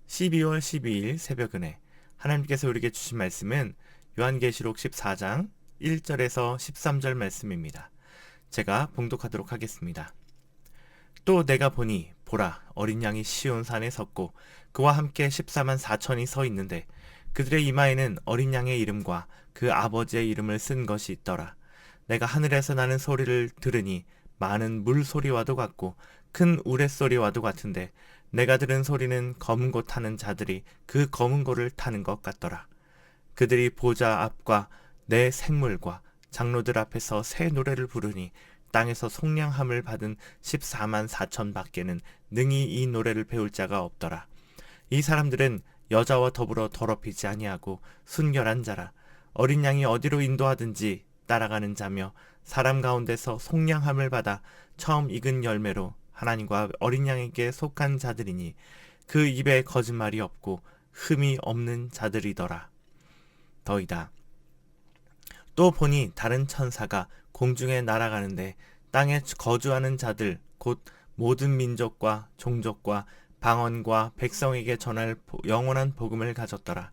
12월 12일 새벽은혜 하나님께서 우리에게 주신 말씀은 요한계시록 14장 1절에서 13절 말씀입니다. 제가 봉독하도록 하겠습니다. 또 내가 보니 보라 어린 양이 시온산에 섰고 그와 함께 14만 4천이 서 있는데 그들의 이마에는 어린 양의 이름과 그 아버지의 이름을 쓴 것이 있더라. 내가 하늘에서 나는 소리를 들으니 많은 물소리와도 같고 큰 우레소리와도 같은데 내가 들은 소리는 검은 고 타는 자들이 그 검은 고를 타는 것 같더라. 그들이 보좌 앞과 내 생물과 장로들 앞에서 새 노래를 부르니 땅에서 속량함을 받은 14만 4천 밖에는 능히 이 노래를 배울 자가 없더라. 이 사람들은 여자와 더불어 더럽히지 아니하고 순결한 자라. 어린 양이 어디로 인도하든지 따라가는 자며 사람 가운데서 속량함을 받아 처음 익은 열매로 하나님과 어린 양에게 속한 자들이니 그 입에 거짓말이 없고 흠이 없는 자들이더라. 더이다. 또 보니 다른 천사가 공중에 날아가는데 땅에 거주하는 자들 곧 모든 민족과 종족과 방언과 백성에게 전할 영원한 복음을 가졌더라.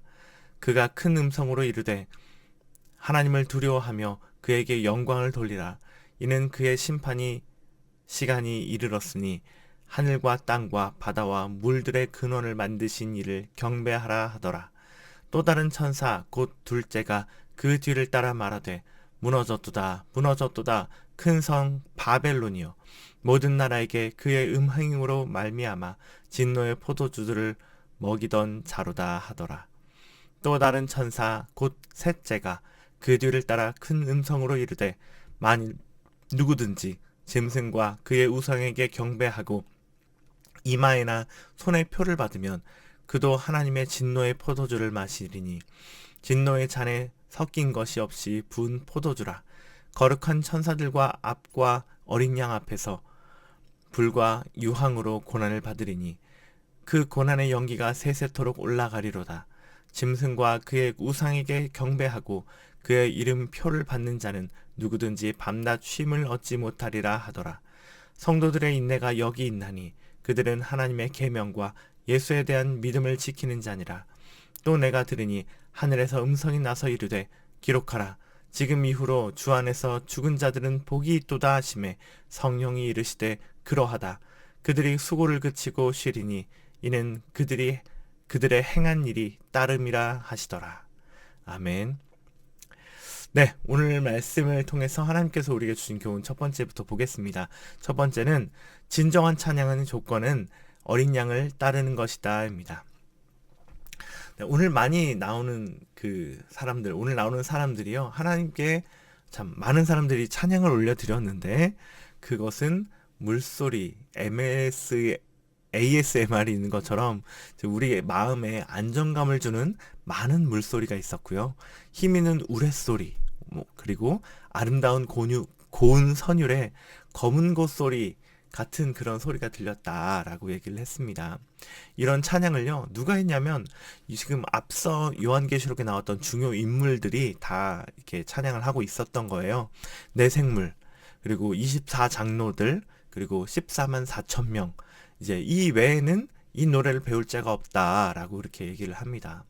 그가 큰 음성으로 이르되 하나님을 두려워하며 그에게 영광을 돌리라. 이는 그의 시간이 이르렀으니 하늘과 땅과 바다와 물들의 근원을 만드신 이를 경배하라 하더라. 또 다른 천사 곧 둘째가 그 뒤를 따라 말하되 무너졌도다 무너졌도다 큰 성 바벨론이여 모든 나라에게 그의 음행으로 말미암아 진노의 포도주들을 먹이던 자로다 하더라. 또 다른 천사 곧 셋째가 그 뒤를 따라 큰 음성으로 이르되 만일 누구든지 짐승과 그의 우상에게 경배하고 이마에나 손에 표를 받으면 그도 하나님의 진노의 포도주를 마시리니 진노의 잔에 섞인 것이 없이 부은 포도주라. 거룩한 천사들과 앞과 어린 양 앞에서 불과 유황으로 고난을 받으리니 그 고난의 연기가 세세토록 올라가리로다. 짐승과 그의 우상에게 경배하고 그의 이름 표를 받는 자는 누구든지 밤낮 쉼을 얻지 못하리라 하더라. 성도들의 인내가 여기 있나니 그들은 하나님의 계명과 예수에 대한 믿음을 지키는 자니라. 또 내가 들으니 하늘에서 음성이 나서 이르되 기록하라. 지금 이후로 주 안에서 죽은 자들은 복이 있도다 하시매 성령이 이르시되 그러하다. 그들이 수고를 그치고 쉬리니 이는 그들의 행한 일이 따름이라 하시더라. 아멘. 네, 오늘 말씀을 통해서 하나님께서 우리에게 주신 교훈 첫 번째부터 보겠습니다. 첫 번째는 진정한 찬양의 조건은 어린 양을 따르는 것이다입니다. 네, 오늘 나오는 사람들이요. 하나님께 참 많은 사람들이 찬양을 올려드렸는데 그것은 물소리, ASMR이 있는 것처럼 우리의 마음에 안정감을 주는 많은 물소리가 있었고요. 힘 있는 우레소리, 그리고 아름다운 고운 선율의 검은 고소리 같은 그런 소리가 들렸다라고 얘기를 했습니다. 이런 찬양을요, 누가 했냐면 지금 앞서 요한계시록에 나왔던 중요 인물들이 다 이렇게 찬양을 하고 있었던 거예요. 내생물, 그리고 24장로들, 그리고 14만 4천 명. 이제 이 외에는 이 노래를 배울 자가 없다라고 이렇게 얘기를 합니다.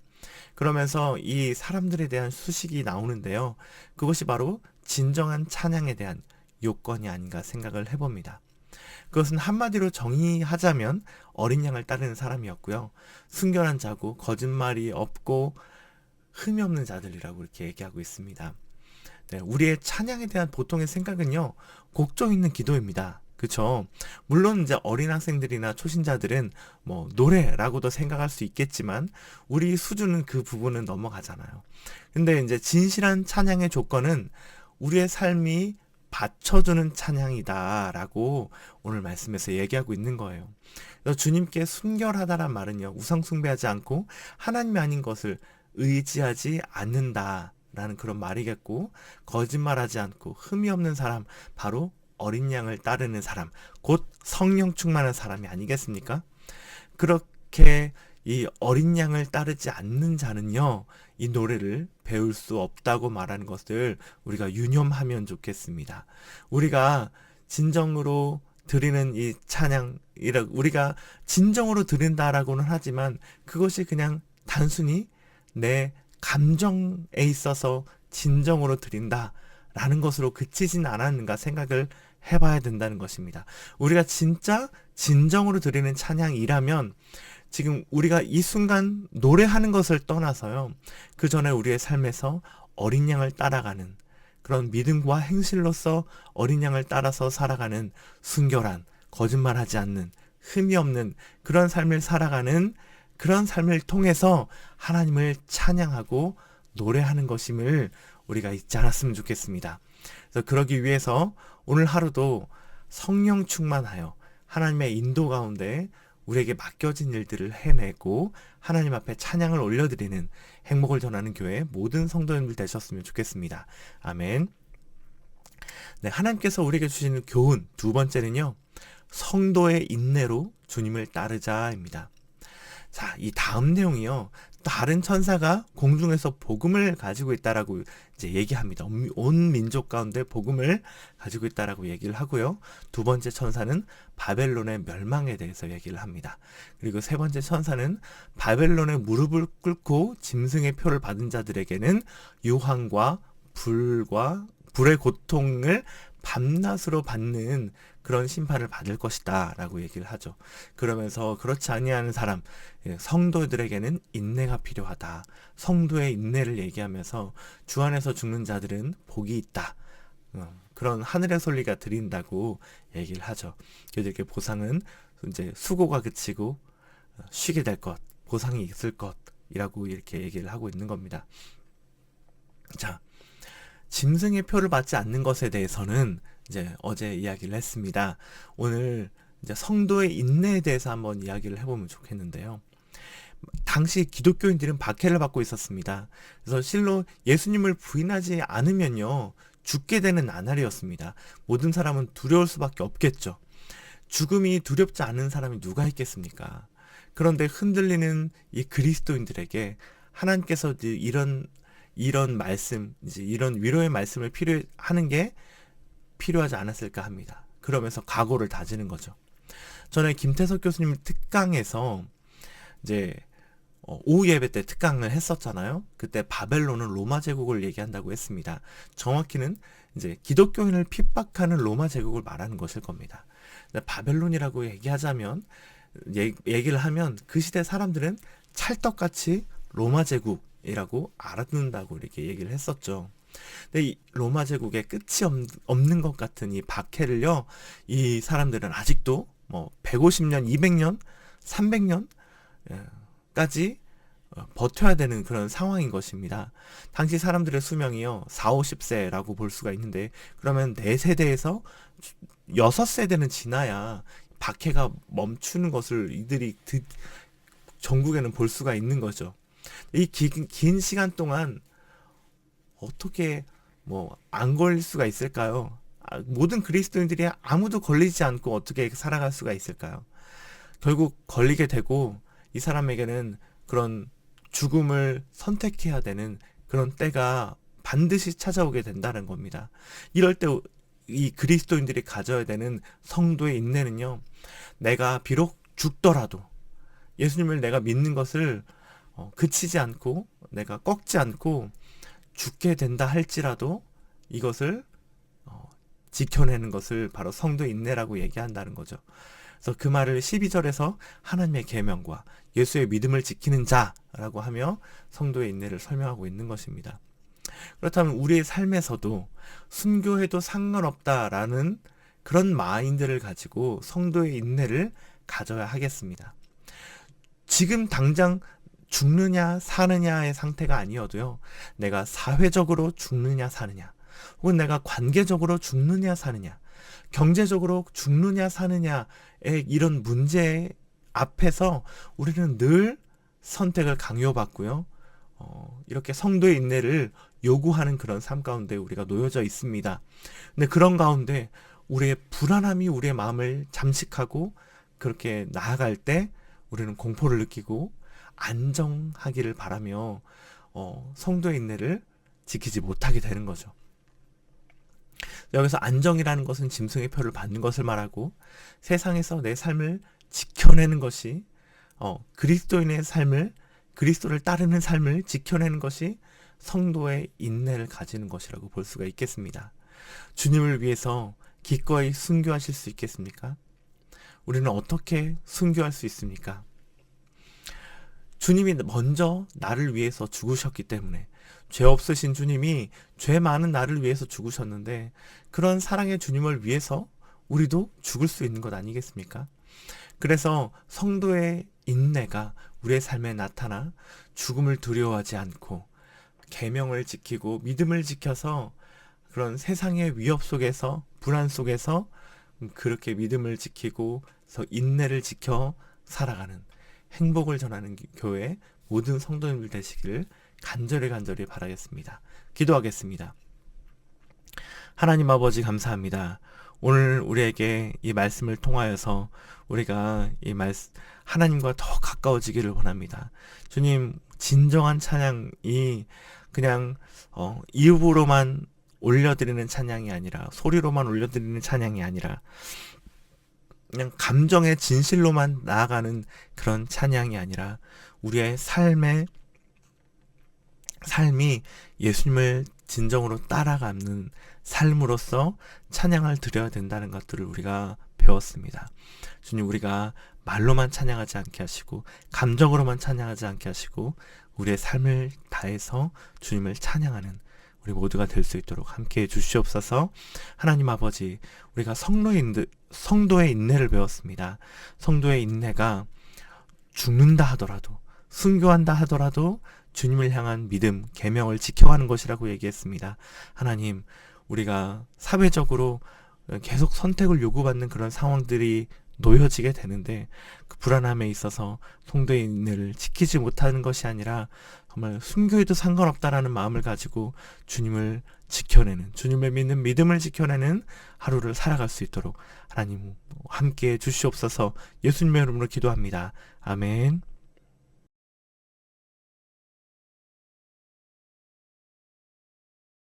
그러면서 이 사람들에 대한 수식이 나오는데요. 그것이 바로 진정한 찬양에 대한 요건이 아닌가 생각을 해봅니다. 그것은 한마디로 정의하자면 어린 양을 따르는 사람이었고요. 순결한 자고 거짓말이 없고 흠이 없는 자들이라고 이렇게 얘기하고 있습니다. 네, 우리의 찬양에 대한 보통의 생각은요. 곡조 있는 기도입니다. 그쵸? 물론 이제 어린 학생들이나 초신자들은 노래라고도 생각할 수 있겠지만 우리 수준은 그 부분은 넘어가잖아요. 근데 이제 진실한 찬양의 조건은 우리의 삶이 받쳐주는 찬양이다라고 오늘 말씀에서 얘기하고 있는 거예요. 그래서 주님께 순결하다란 말은요, 우상 숭배하지 않고 하나님이 아닌 것을 의지하지 않는다라는 그런 말이겠고, 거짓말하지 않고 흠이 없는 사람, 바로 어린 양을 따르는 사람, 곧 성령 충만한 사람이 아니겠습니까? 그렇게 이 어린 양을 따르지 않는 자는요, 이 노래를 배울 수 없다고 말하는 것을 우리가 유념하면 좋겠습니다. 우리가 진정으로 드리는 이 찬양, 우리가 진정으로 드린다라고는 하지만 그것이 그냥 단순히 내 감정에 있어서 진정으로 드린다라는 것으로 그치진 않았는가 생각을 해봐야 된다는 것입니다. 우리가 진짜 진정으로 드리는 찬양이라면 지금 우리가 이 순간 노래하는 것을 떠나서요, 그 전에 우리의 삶에서 어린 양을 따라가는 그런 믿음과 행실로서 어린 양을 따라서 살아가는 순결한, 거짓말하지 않는, 흠이 없는 그런 삶을 살아가는 그런 삶을 통해서 하나님을 찬양하고 노래하는 것임을 우리가 잊지 않았으면 좋겠습니다. 그래서 그러기 위해서 오늘 하루도 성령 충만하여 하나님의 인도 가운데 우리에게 맡겨진 일들을 해내고 하나님 앞에 찬양을 올려드리는 행복을 전하는 교회 모든 성도님들 되셨으면 좋겠습니다. 아멘. 네, 하나님께서 우리에게 주시는 교훈 두 번째는요, 성도의 인내로 주님을 따르자입니다. 자, 이 다음 내용이요, 다른 천사가 공중에서 복음을 가지고 있다라고 이제 얘기합니다. 온 민족 가운데 복음을 가지고 있다라고 얘기를 하고요. 두 번째 천사는 바벨론의 멸망에 대해서 얘기를 합니다. 그리고 세 번째 천사는 바벨론의 무릎을 꿇고 짐승의 표를 받은 자들에게는 유황과 불의 고통을 밤낮으로 받는 그런 심판을 받을 것이다 라고 얘기를 하죠. 그러면서 그렇지 아니하는 사람, 성도들에게는 인내가 필요하다, 성도의 인내를 얘기하면서 주 안에서 죽는 자들은 복이 있다, 그런 하늘의 소리가 들린다고 얘기를 하죠. 그들에게 보상은 이제 수고가 그치고 쉬게 될 것, 보상이 있을 것이라고 이렇게 얘기를 하고 있는 겁니다. 자, 짐승의 표를 받지 않는 것에 대해서는 이제 어제 이야기를 했습니다. 오늘 이제 성도의 인내에 대해서 한번 이야기를 해보면 좋겠는데요. 당시 기독교인들은 박해를 받고 있었습니다. 그래서 실로 예수님을 부인하지 않으면요, 죽게 되는 나날이었습니다. 모든 사람은 두려울 수밖에 없겠죠. 죽음이 두렵지 않은 사람이 누가 있겠습니까? 그런데 흔들리는 이 그리스도인들에게 하나님께서 이런 말씀, 이제 이런 위로의 말씀을 하는 게 필요하지 않았을까 합니다. 그러면서 각오를 다지는 거죠. 전에 김태석 교수님 특강에서 이제 오후 예배 때 특강을 했었잖아요. 그때 바벨론은 로마 제국을 얘기한다고 했습니다. 정확히는 이제 기독교인을 핍박하는 로마 제국을 말하는 것일 겁니다. 바벨론이라고 얘기하자면, 얘기를 하면 그 시대 사람들은 찰떡같이 로마 제국이라고 알아듣는다고 이렇게 얘기를 했었죠. 근데 이 로마 제국의 끝이 없는 것 같은 이 박해를요, 이 사람들은 아직도 뭐 150년, 200년, 300년까지 버텨야 되는 그런 상황인 것입니다. 당시 사람들의 수명이요, 4, 50세라고 볼 수가 있는데, 그러면 4세대에서 6세대는 지나야 박해가 멈추는 것을 이들이 전국에는 볼 수가 있는 거죠. 이 긴 시간 동안 어떻게 안 걸릴 수가 있을까요? 모든 그리스도인들이 아무도 걸리지 않고 어떻게 살아갈 수가 있을까요? 결국 걸리게 되고 이 사람에게는 그런 죽음을 선택해야 되는 그런 때가 반드시 찾아오게 된다는 겁니다. 이럴 때 이 그리스도인들이 가져야 되는 성도의 인내는요, 내가 비록 죽더라도 예수님을 내가 믿는 것을 그치지 않고, 내가 꺾지 않고 죽게 된다 할지라도 이것을 지켜내는 것을 바로 성도의 인내라고 얘기한다는 거죠. 그래서 그 말을 12절에서 하나님의 계명과 예수의 믿음을 지키는 자라고 하며 성도의 인내를 설명하고 있는 것입니다. 그렇다면 우리의 삶에서도 순교해도 상관없다라는 그런 마인드를 가지고 성도의 인내를 가져야 하겠습니다. 지금 당장 죽느냐 사느냐의 상태가 아니어도요, 내가 사회적으로 죽느냐 사느냐, 혹은 내가 관계적으로 죽느냐 사느냐, 경제적으로 죽느냐 사느냐의 이런 문제 앞에서 우리는 늘 선택을 강요받고요, 이렇게 성도의 인내를 요구하는 그런 삶 가운데 우리가 놓여져 있습니다. 근데 그런 가운데 우리의 불안함이 우리의 마음을 잠식하고 그렇게 나아갈 때 우리는 공포를 느끼고 안정하기를 바라며 성도의 인내를 지키지 못하게 되는 거죠. 여기서 안정이라는 것은 짐승의 표를 받는 것을 말하고 세상에서 내 삶을 지켜내는 것이 그리스도인의 삶을 그리스도를 따르는 삶을 지켜내는 것이 성도의 인내를 가지는 것이라고 볼 수가 있겠습니다. 주님을 위해서 기꺼이 순교하실 수 있겠습니까? 우리는 어떻게 순교할 수 있습니까? 주님이 먼저 나를 위해서 죽으셨기 때문에 죄 없으신 주님이 죄 많은 나를 위해서 죽으셨는데 그런 사랑의 주님을 위해서 우리도 죽을 수 있는 것 아니겠습니까? 그래서 성도의 인내가 우리의 삶에 나타나 죽음을 두려워하지 않고 계명을 지키고 믿음을 지켜서 그런 세상의 위협 속에서 불안 속에서 그렇게 믿음을 지키고 인내를 지켜 살아가는 행복을 전하는 교회 모든 성도님들 되시기를 간절히 바라겠습니다. 기도하겠습니다. 하나님 아버지 감사합니다. 오늘 우리에게 이 말씀을 통하여서 우리가 하나님과 더 가까워지기를 원합니다. 주님, 진정한 찬양이 그냥 입으로만 올려드리는 찬양이 아니라 소리로만 올려드리는 찬양이 아니라 그냥 감정의 진실로만 나아가는 그런 찬양이 아니라 우리의 삶이 예수님을 진정으로 따라가는 삶으로서 찬양을 드려야 된다는 것들을 우리가 배웠습니다. 주님, 우리가 말로만 찬양하지 않게 하시고 감정으로만 찬양하지 않게 하시고 우리의 삶을 다해서 주님을 찬양하는 우리 모두가 될 수 있도록 함께해 주시옵소서. 하나님 아버지, 우리가 성도의 인내를 배웠습니다. 성도의 인내가 죽는다 하더라도 순교한다 하더라도 주님을 향한 믿음, 계명을 지켜가는 것이라고 얘기했습니다. 하나님, 우리가 사회적으로 계속 선택을 요구받는 그런 상황들이 놓여지게 되는데 그 불안함에 있어서 성도의 인내를 지키지 못하는 것이 아니라 정말 순교해도 상관없다라는 마음을 가지고 주님을 지켜내는, 주님을 믿는 믿음을 지켜내는 하루를 살아갈 수 있도록 하나님 함께해 주시옵소서. 예수님의 이름으로 기도합니다. 아멘.